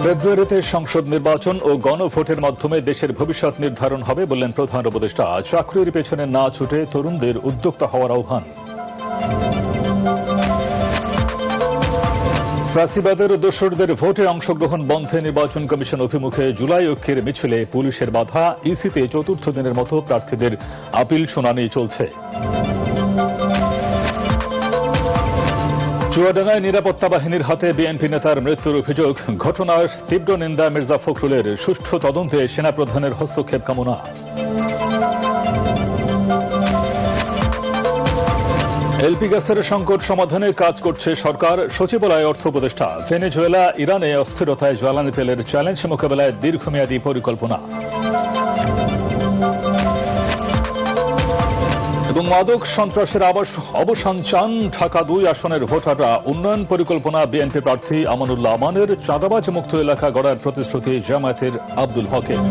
ফেব্রুয়ারিতে সংসদ নির্বাচন ও গণভোটের মাধ্যমে দেশের ভবিষ্যৎ নির্ধারণ হবে বললেন প্রধান উপদেষ্টা। চাকরির পেছনে না ছুটে তরুণদের উদ্যোক্তা হওয়ার আহ্বান। ফ্যাসিবাদের দোসরদের ভোটে অংশগ্রহণ বন্ধে নির্বাচন কমিশন অভিমুখে জুলাই ঐক্যের মিছিলে পুলিশের বাধা। ইসিতে চতুর্থ দিনের মতো প্রার্থীদের আপিল শুনানি চলছে। চুয়াডাঙ্গায় নিরাপত্তা বাহিনীর হাতে বিএনপি নেতার মৃত্যুর অভিযোগ। ঘটনার তীব্র নিন্দা মির্জা ফখরুলের। সুষ্ঠু তদন্তে সেনাপ্রধানের হস্তক্ষেপ কামনা। এলপি গ্যাসের সংকট সমাধানে কাজ করছে সরকার, সচিবালয় অর্থ উপদেষ্টা। ভেনেজুয়েলা ইরানে অস্থিরতায় জ্বালানি তেলের চ্যালেঞ্জ মোকাবেলায় দীর্ঘমেয়াদী পরিকল্পনা। এবং মাদক সন্ত্রাসের অবসান চান ঢাকা ২ আসনের ভোটাররা। উন্নয়ন পরিকল্পনা বিএনপি প্রার্থী আমানুল্লাহ আমানের। চাঁদাবাজ মুক্ত এলাকা গড়ার প্রতিশ্রুতি জামায়াতের আব্দুল হকের।